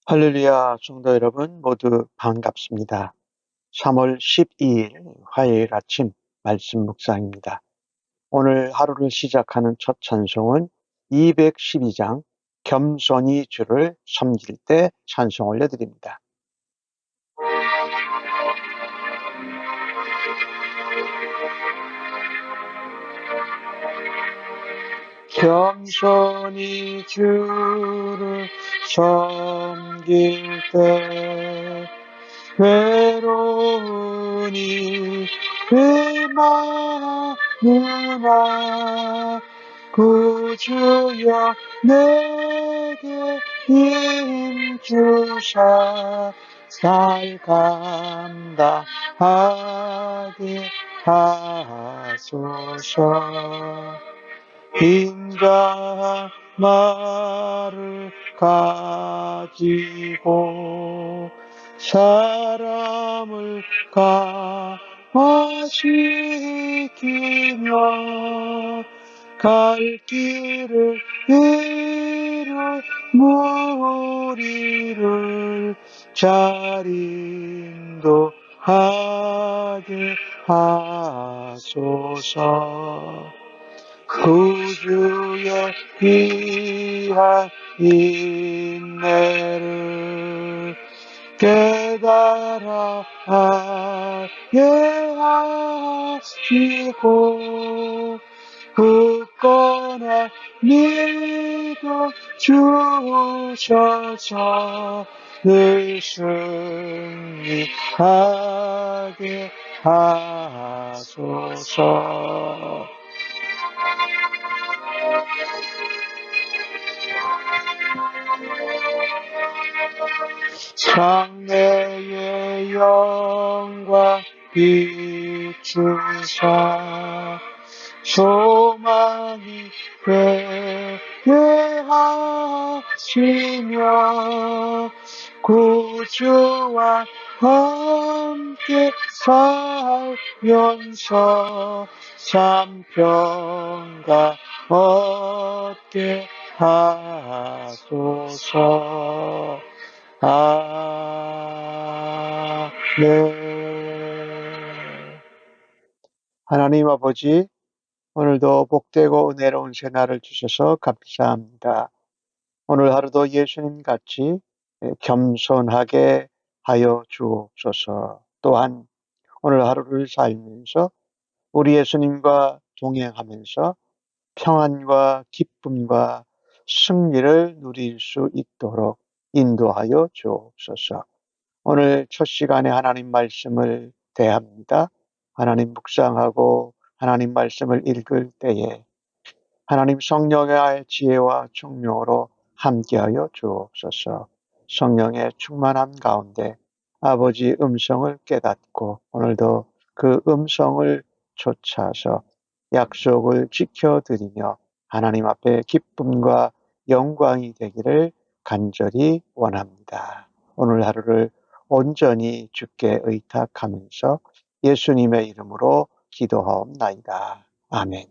할렐루야, 성도 여러분 모두 반갑습니다. 3월 12일 화요일 아침 말씀 묵상입니다. 오늘 하루를 시작하는 첫 찬송은 212장 겸손히 주를 섬길 때 찬송 올려드립니다. 겸손히 주를 섬길 때 괴로우니 그 마누나 구주여 내게 힘주사 잘 감당하게 하소서. 인자한 말을 가지고 사람을 감화시키며 갈 길을 이룰 무리를 잘 인도하게 하소서. 구주의 귀한 인내를 깨달아 예하시고 굳건한 믿음 주셔서 늘 승리하게 하소서. 장래의 영광 비추사 소망이 되게 하시며 구주와 함께 살면서 삼평가 얻게 하소서. 아멘. 하나님 아버지, 오늘도 복되고 은혜로운 새날을 주셔서 감사합니다. 오늘 하루도 예수님 같이 겸손하게 하여 주옵소서. 또한 오늘 하루를 살면서 우리 예수님과 동행하면서 평안과 기쁨과 승리를 누릴 수 있도록 인도하여 주옵소서. 오늘 첫 시간에 하나님 말씀을 대합니다. 하나님 묵상하고 하나님 말씀을 읽을 때에 하나님 성령의 지혜와 총명으로 함께하여 주옵소서. 성령의 충만함 가운데 아버지 음성을 깨닫고 오늘도 그 음성을 쫓아서 약속을 지켜드리며 하나님 앞에 기쁨과 영광이 되기를 간절히 원합니다. 오늘 하루를 온전히 주께 의탁하면서 예수님의 이름으로 기도하옵나이다. 아멘.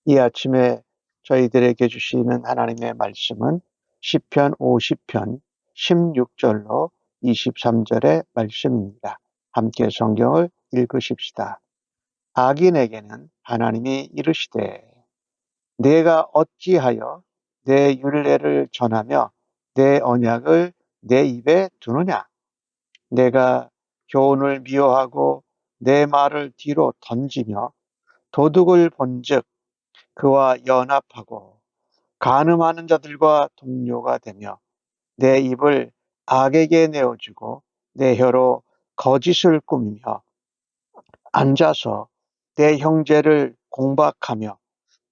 이 아침에 저희들에게 주시는 하나님의 말씀은 시편 50편 16절로 23절의 말씀입니다. 함께 성경을 읽으십시다. 악인에게는 하나님이 이르시되 내가 어찌하여 내 율례를 전하며 내 언약을 내 입에 두느냐. 내가 교훈을 미워하고 내 말을 뒤로 던지며 도둑을 본즉 그와 연합하고 간음하는 자들과 동료가 되며 내 입을 악에게 내어주고 내 혀로 거짓을 꾸미며 앉아서 내 형제를 공박하며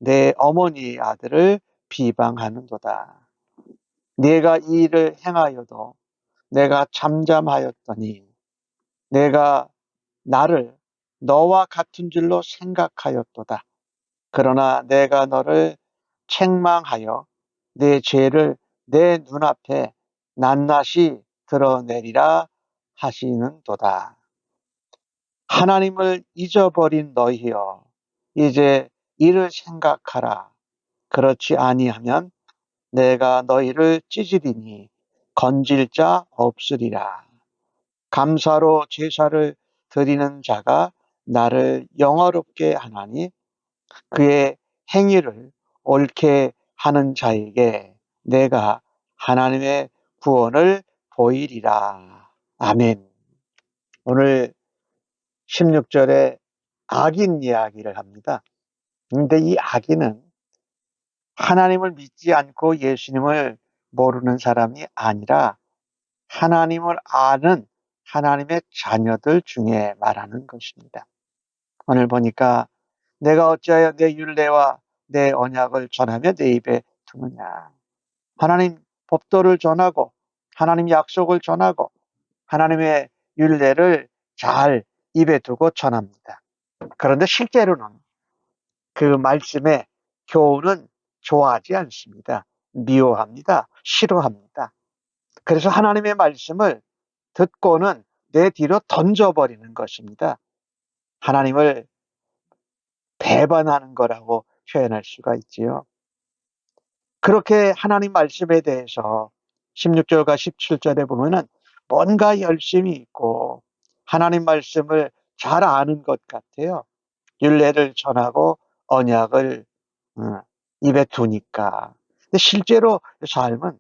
내 어머니의 아들을 비방하는도다. 내가 이 일을 행하여도 내가 잠잠하였더니 내가 나를 너와 같은 줄로 생각하였도다. 그러나 내가 너를 책망하여 내 죄를 내 눈앞에 낱낱이 드러내리라 하시는도다. 하나님을 잊어버린 너희여, 이제 이를 생각하라. 그렇지 아니하면 내가 너희를 찢으리니 건질 자 없으리라. 감사로 제사를 드리는 자가 나를 영화롭게 하나니 그의 행위를 옳게 하는 자에게 내가 하나님의 구원을 보이리라. 아멘. 오늘 16절에 악인 이야기를 합니다. 근데 이 악인은 하나님을 믿지 않고 예수님을 모르는 사람이 아니라 하나님을 아는 하나님의 자녀들 중에 말하는 것입니다. 오늘 보니까 내가 어찌하여 내 율례와 내 언약을 전하며 내 입에 두느냐. 하나님 법도를 전하고 하나님 약속을 전하고 하나님의 율례를 잘 입에 두고 전합니다. 그런데 실제로는 그 말씀의 교훈은 좋아하지 않습니다. 미워합니다. 싫어합니다. 그래서 하나님의 말씀을 듣고는 내 뒤로 던져버리는 것입니다. 하나님을 배반하는 거라고 표현할 수가 있지요. 그렇게 하나님 말씀에 대해서 16절과 17절에 보면은 뭔가 열심히 있고 하나님 말씀을 잘 아는 것 같아요. 율례를 전하고 언약을 입에 두니까. 근데 실제로 삶은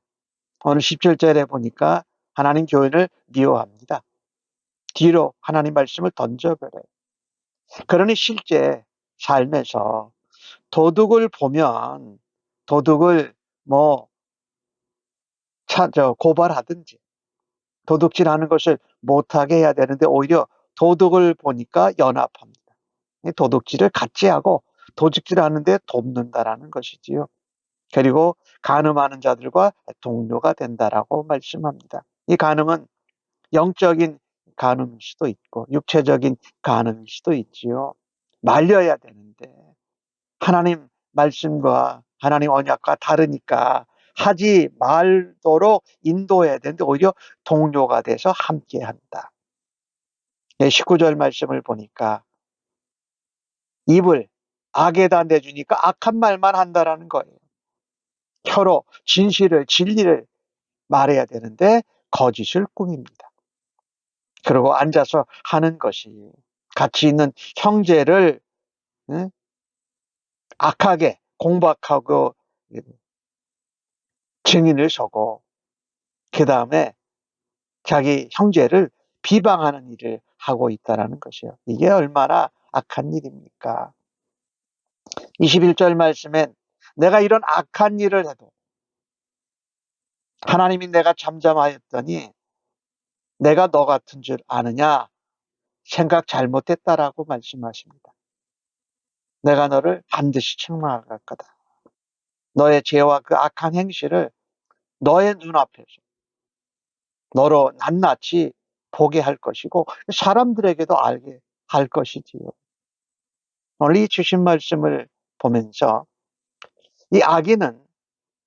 오늘 17절에 보니까 하나님 교훈을 미워합니다. 뒤로 하나님 말씀을 던져버려요. 그러니 실제 삶에서 도둑을 보면 도둑을 고발하든지 도둑질하는 것을 못하게 해야 되는데 오히려 도둑을 보니까 연합합니다. 도둑질을 같이 하고 도둑질하는 데 돕는다라는 것이지요. 그리고 간음하는 자들과 동료가 된다라고 말씀합니다. 이 간음은 영적인 간음일 수도 있고 육체적인 간음일 수도 있지요. 말려야 되는데 하나님 말씀과 하나님 언약과 다르니까 하지 말도록 인도해야 되는데 오히려 동료가 돼서 함께한다. 19절 말씀을 보니까 입을 악에다 내주니까 악한 말만 한다라는 거예요. 혀로 진리를 말해야 되는데 거짓을 꾸밉니다. 그리고 앉아서 하는 것이 같이 있는 형제를 악하게 공박하고 증인을 서고 그 다음에 자기 형제를 비방하는 일을 하고 있다는 것이요. 이게 얼마나 악한 일입니까? 21절 말씀엔 내가 이런 악한 일을 해도 하나님이 내가 잠잠하였더니 내가 너 같은 줄 아느냐? 생각 잘못했다라고 말씀하십니다. 내가 너를 반드시 책망할 거다. 너의 죄와 그 악한 행실을 너의 눈앞에서 너로 낱낱이 보게 할 것이고 사람들에게도 알게 할 것이지요. 오늘 이 주신 말씀을 보면서 이 악인은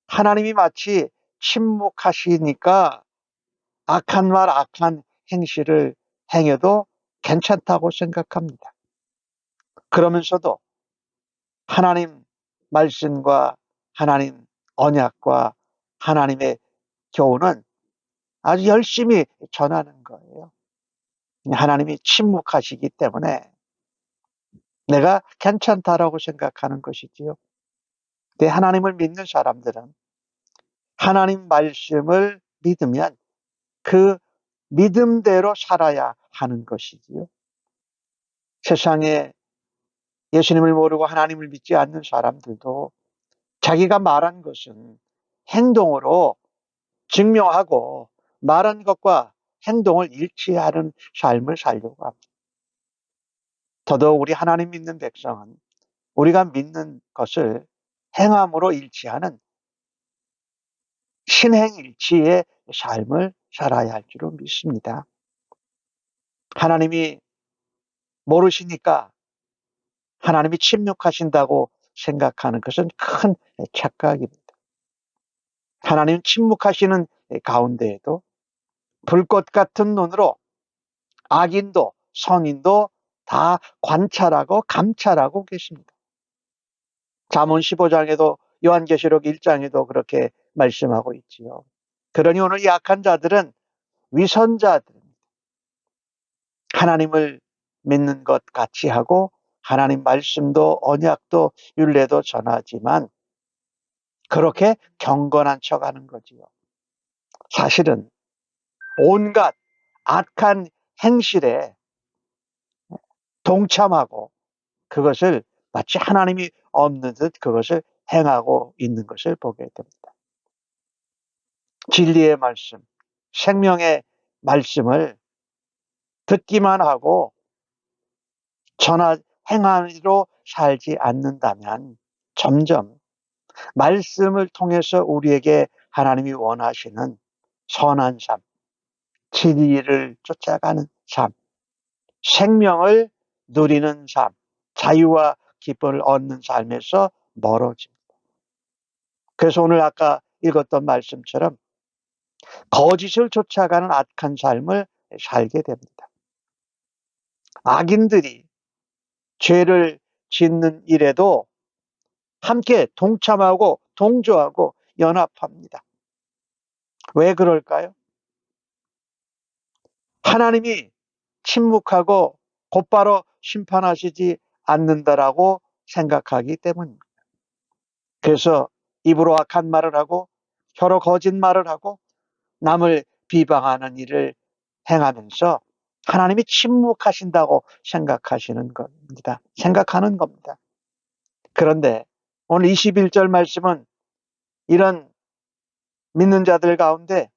하나님이 마치 침묵하시니까 악한 말, 악한 행실을 행해도 괜찮다고 생각합니다. 그러면서도 하나님 말씀과 하나님 언약과 하나님의 교훈은 아주 열심히 전하는 거예요. 하나님이 침묵하시기 때문에 내가 괜찮다라고 생각하는 것이지요. 근데 하나님을 믿는 사람들은 하나님 말씀을 믿으면 그 믿음대로 살아야 하는 것이지요. 세상에 예수님을 모르고 하나님을 믿지 않는 사람들도 자기가 말한 것은 행동으로 증명하고 말한 것과 행동을 일치하는 삶을 살려고 합니다. 더더욱 우리 하나님 믿는 백성은 우리가 믿는 것을 행함으로 일치하는 신행일치의 삶을 살아야 할 줄로 믿습니다. 하나님이 모르시니까 하나님이 침묵하신다고 생각하는 것은 큰 착각입니다. 하나님 침묵하시는 가운데에도 불꽃 같은 눈으로 악인도 선인도 다 관찰하고 감찰하고 계십니다. 잠언 15장에도 요한계시록 1장에도 그렇게 말씀하고 있지요. 그러니 오늘 이 악한 자들은 위선자들입니다. 하나님을 믿는 것 같이 하고 하나님 말씀도 언약도 율례도 전하지만 그렇게 경건한 척하는 거지요. 사실은 온갖 악한 행실에 동참하고 그것을 마치 하나님이 없는 듯 그것을 행하고 있는 것을 보게 됩니다. 진리의 말씀, 생명의 말씀을 듣기만 하고 행하기로 살지 않는다면 점점 말씀을 통해서 우리에게 하나님이 원하시는 선한 삶, 진리를 쫓아가는 삶, 생명을 누리는 삶, 자유와 기쁨을 얻는 삶에서 멀어집니다. 그래서 오늘 아까 읽었던 말씀처럼 거짓을 쫓아가는 악한 삶을 살게 됩니다. 악인들이 죄를 짓는 일에도 함께 동참하고 동조하고 연합합니다. 왜 그럴까요? 하나님이 침묵하고 곧바로 심판하시지 않는다라고 생각하기 때문입니다. 그래서 입으로 악한 말을 하고 혀로 거짓말을 하고 남을 비방하는 일을 행하면서 하나님이 침묵하신다고 생각하시는 겁니다. 생각하는 겁니다. 그런데 오늘 21절 말씀은 이런 믿는 자들 가운데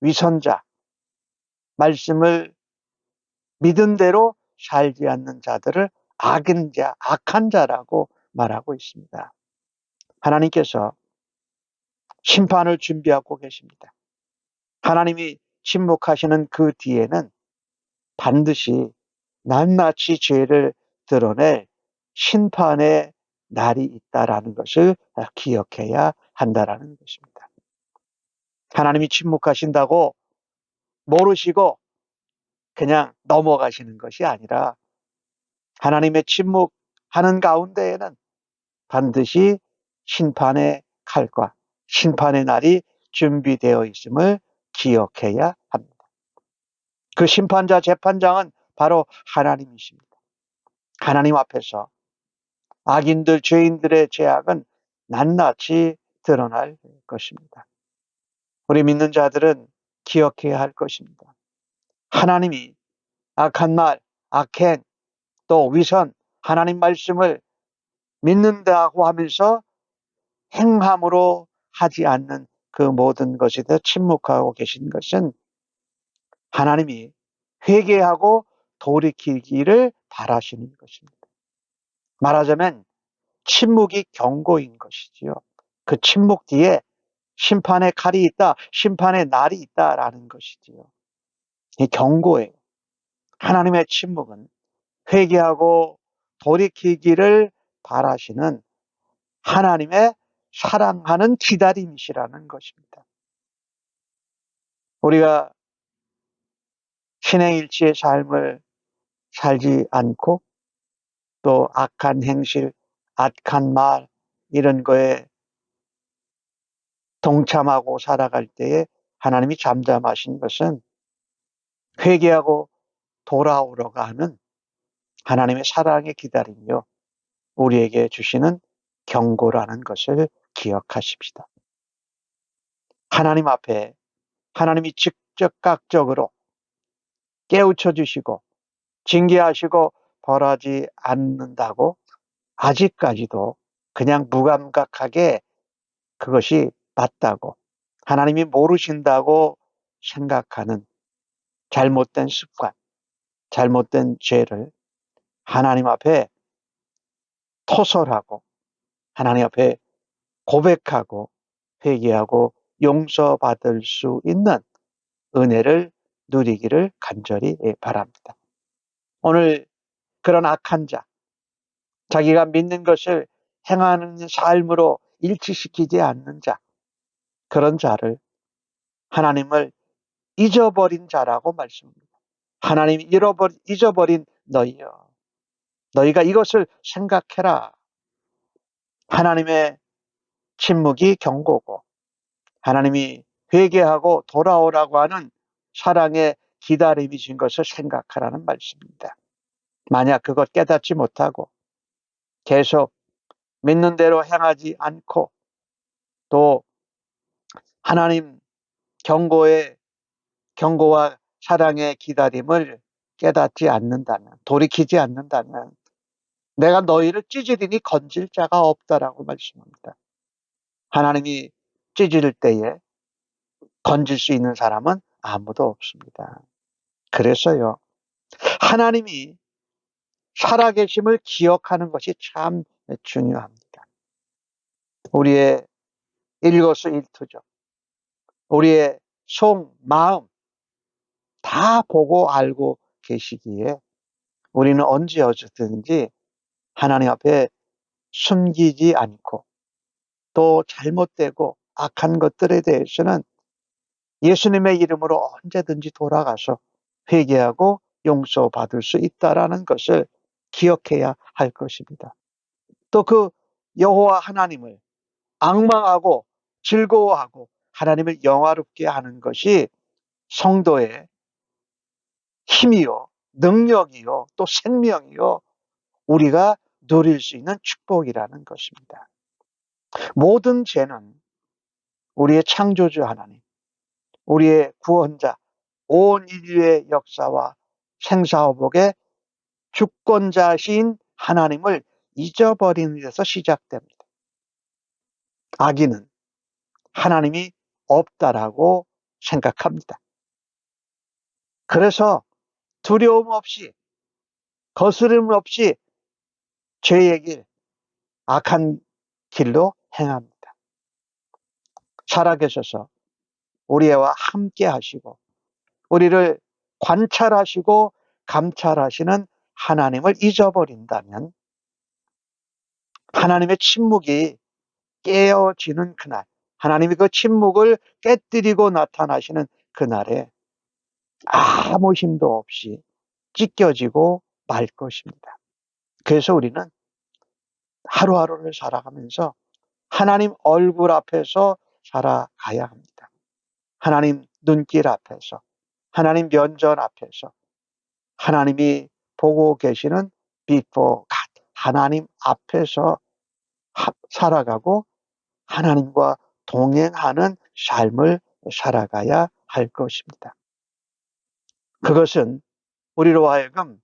위선자, 말씀을 믿은 대로 살지 않는 자들을 악인 자, 악한 자라고 말하고 있습니다. 하나님께서 심판을 준비하고 계십니다. 하나님이 침묵하시는 그 뒤에는 반드시 낱낱이 죄를 드러낼 심판의 날이 있다라는 것을 기억해야 한다라는 것입니다. 하나님이 침묵하신다고 모르시고 그냥 넘어가시는 것이 아니라 하나님의 침묵하는 가운데에는 반드시 심판의 칼과 심판의 날이 준비되어 있음을 기억해야 합니다. 그 심판자, 재판장은 바로 하나님이십니다. 하나님 앞에서 악인들, 죄인들의 죄악은 낱낱이 드러날 것입니다. 우리 믿는 자들은 기억해야 할 것입니다. 하나님이 악한 말, 악행, 또 위선, 하나님 말씀을 믿는다고 하면서 행함으로 하지 않는 그 모든 것에 대해 침묵하고 계신 것은 하나님이 회개하고 돌이키기를 바라시는 것입니다. 말하자면 침묵이 경고인 것이지요. 그 침묵 뒤에 심판의 칼이 있다, 심판의 날이 있다라는 것이지요. 이 경고예요. 하나님의 침묵은 회개하고 돌이키기를 바라시는 하나님의 사랑하는 기다림이시라는 것입니다. 우리가 신행일치의 삶을 살지 않고 또 악한 행실, 악한 말 이런 거에 동참하고 살아갈 때에 하나님이 잠잠하신 것은 회개하고 돌아오려고 하는 하나님의 사랑의 기다림이요 우리에게 주시는 경고라는 것을 기억하십시다. 하나님 앞에 하나님이 즉각적으로 깨우쳐 주시고 징계하시고 벌하지 않는다고 아직까지도 그냥 무감각하게 그것이 맞다고 하나님이 모르신다고 생각하는 잘못된 습관, 잘못된 죄를 하나님 앞에 토설하고 하나님 앞에 고백하고 회개하고 용서받을 수 있는 은혜를 누리기를 간절히 바랍니다. 오늘 그런 악한 자, 자기가 믿는 것을 행하는 삶으로 일치시키지 않는 자, 그런 자를 하나님을 잊어버린 자라고 말씀합니다. 하나님이 잊어버린 너희여, 너희가 이것을 생각해라. 하나님의 침묵이 경고고 하나님이 회개하고 돌아오라고 하는 사랑의 기다림이신 것을 생각하라는 말씀입니다. 만약 그것 깨닫지 못하고 계속 믿는 대로 행하지 않고 또 하나님 경고와 사랑의 기다림을 깨닫지 않는다면, 돌이키지 않는다면 내가 너희를 찌질이니 건질 자가 없다라고 말씀합니다. 하나님이 찌질 때에 건질 수 있는 사람은 아무도 없습니다. 그래서요, 하나님이 살아계심을 기억하는 것이 참 중요합니다. 우리의 일거수일투족, 우리의 속마음 다 보고 알고 계시기에 우리는 언제 어쨌든지 하나님 앞에 숨기지 않고 또 잘못되고 악한 것들에 대해서는 예수님의 이름으로 언제든지 돌아가서 회개하고 용서받을 수 있다라는 것을 기억해야 할 것입니다. 또 그 여호와 하나님을 앙망하고 즐거워하고 하나님을 영화롭게 하는 것이 성도의 힘이요, 능력이요, 또 생명이요, 우리가 누릴 수 있는 축복이라는 것입니다. 모든 죄는 우리의 창조주 하나님, 우리의 구원자, 온 인류의 역사와 생사화복의 주권자신 하나님을 잊어버리는 데서 시작됩니다. 악인은 하나님이 없다라고 생각합니다. 그래서 두려움 없이 거스름 없이 죄의 길, 악한 길로 행합니다. 살아계셔서 우리와 함께 하시고 우리를 관찰하시고 감찰하시는 하나님을 잊어버린다면 하나님의 침묵이 깨어지는 그날, 하나님이 그 침묵을 깨뜨리고 나타나시는 그날에 아무 힘도 없이 찢겨지고 말 것입니다. 그래서 우리는 하루하루를 살아가면서 하나님 얼굴 앞에서 살아가야 합니다. 하나님 눈길 앞에서, 하나님 면전 앞에서, 하나님이 보고 계시는 before God, 하나님 앞에서 살아가고 하나님과 동행하는 삶을 살아가야 할 것입니다. 그것은 우리로 하여금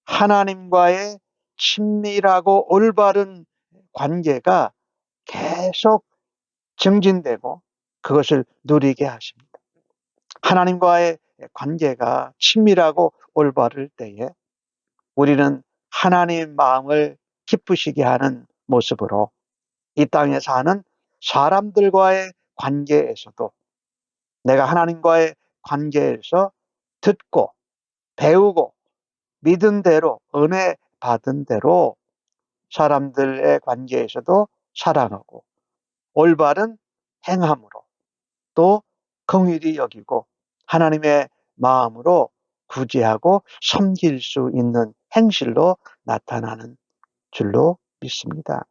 하나님과의 친밀하고 올바른 관계가 계속 증진되고 그것을 누리게 하십니다. 하나님과의 관계가 친밀하고 올바를 때에 우리는 하나님 마음을 기쁘시게 하는 모습으로 이 땅에 사는 사람들과의 관계에서도 내가 하나님과의 관계에서 듣고 배우고 믿은 대로 은혜 받은 대로 사람들의 관계에서도 사랑하고 올바른 행함으로 또 긍휼히 여기고 하나님의 마음으로 구제하고 섬길 수 있는 행실로 나타나는 줄로 믿습니다.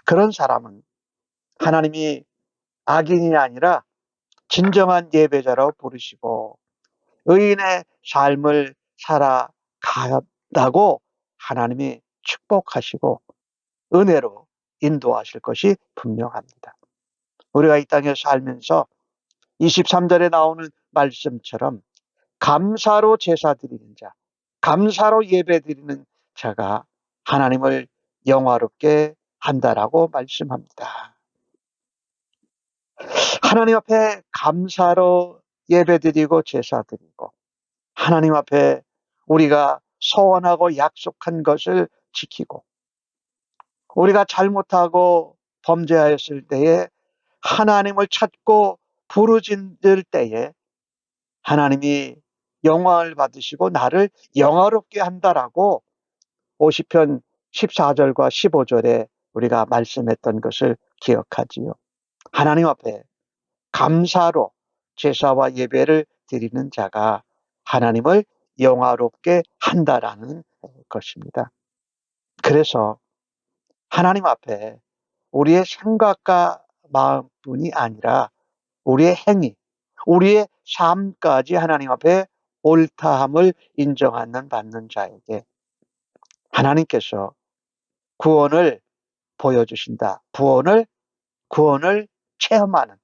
그런 사람은 하나님이 악인이 아니라 진정한 예배자라고 부르시고 의인의 삶을 살아간다고 하나님이 축복하시고 은혜로 인도하실 것이 분명합니다. 우리가 이 땅에 살면서 23절에 나오는 말씀처럼 감사로 제사 드리는 자, 감사로 예배 드리는 자가 하나님을 영화롭게 한다라고 말씀합니다. 하나님 앞에 감사로 예배 드리고 제사 드리고 하나님 앞에 우리가 소원하고 약속한 것을 지키고 우리가 잘못하고 범죄하였을 때에 하나님을 찾고 부르짖을 때에 하나님이 영광을 받으시고 나를 영화롭게 한다라고 50편 14절과 15절에 우리가 말씀했던 것을 기억하지요. 하나님 앞에 감사로 제사와 예배를 드리는 자가 하나님을 영화롭게 한다라는 것입니다. 그래서 하나님 앞에 우리의 생각과 마음뿐이 아니라 우리의 행위, 우리의 삶까지 하나님 앞에 옳다함을 인정하는 받는 자에게 하나님께서 구원을 보여주신다. 구원을 체험하는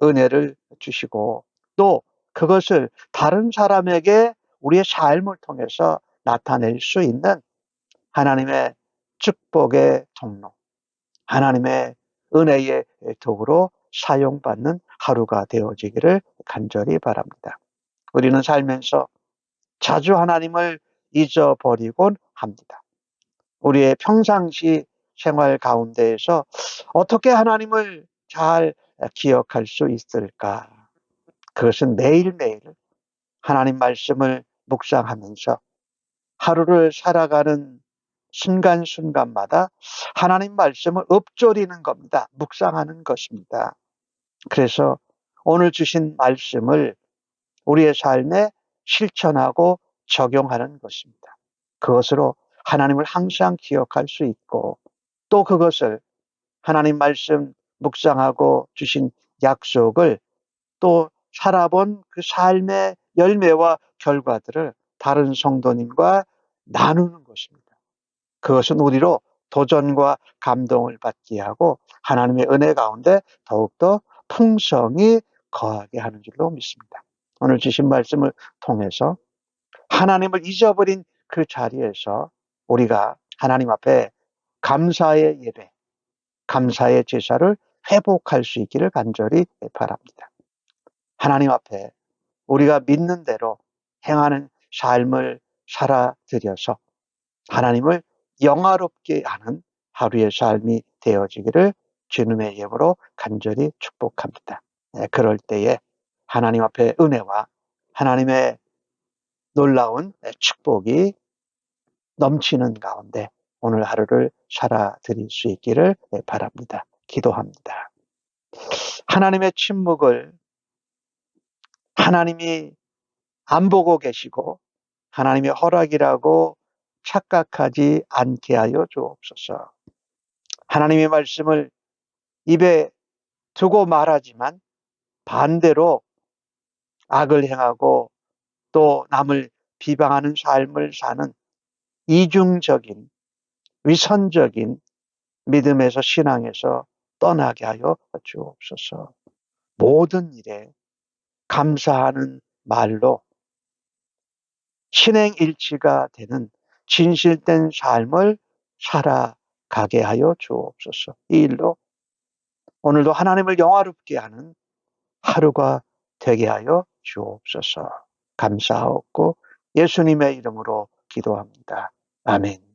은혜를 주시고 또 그것을 다른 사람에게 우리의 삶을 통해서 나타낼 수 있는 하나님의 축복의 통로, 하나님의 은혜의 도구로 사용받는 하루가 되어지기를 간절히 바랍니다. 우리는 살면서 자주 하나님을 잊어버리곤 합니다. 우리의 평상시 생활 가운데에서 어떻게 하나님을 잘 기억할 수 있을까? 그것은 매일매일 하나님 말씀을 묵상하면서 하루를 살아가는 순간순간마다 하나님 말씀을 읊조리는 겁니다. 묵상하는 것입니다. 그래서 오늘 주신 말씀을 우리의 삶에 실천하고 적용하는 것입니다. 그것으로 하나님을 항상 기억할 수 있고 또 그것을 하나님 말씀 묵상하고 주신 약속을 또 살아본 그 삶의 열매와 결과들을 다른 성도님과 나누는 것입니다. 그것은 우리로 도전과 감동을 받게 하고 하나님의 은혜 가운데 더욱더 풍성이 거하게 하는 줄로 믿습니다. 오늘 주신 말씀을 통해서 하나님을 잊어버린 그 자리에서 우리가 하나님 앞에 감사의 예배, 감사의 제사를 회복할 수 있기를 간절히 바랍니다. 하나님 앞에 우리가 믿는 대로 행하는 삶을 살아들여서 하나님을 영화롭게 하는 하루의 삶이 되어지기를 주님의 이름으로 간절히 축복합니다. 그럴 때에 하나님 앞에 은혜와 하나님의 놀라운 축복이 넘치는 가운데 오늘 하루를 살아드릴 수 있기를 바랍니다. 기도합니다. 하나님의 침묵을 하나님이 안 보고 계시고 하나님의 허락이라고 착각하지 않게 하여 주옵소서. 하나님의 말씀을 입에 두고 말하지만 반대로 악을 행하고 또 남을 비방하는 삶을 사는 이중적인 위선적인 믿음에서 신앙에서 떠나게 하여 주옵소서. 모든 일에 감사하는 말로 신행일치가 되는 진실된 삶을 살아가게 하여 주옵소서. 이 일로 오늘도 하나님을 영화롭게 하는 하루가 되게 하여 주옵소서. 감사하옵고 예수님의 이름으로 기도합니다. 아멘.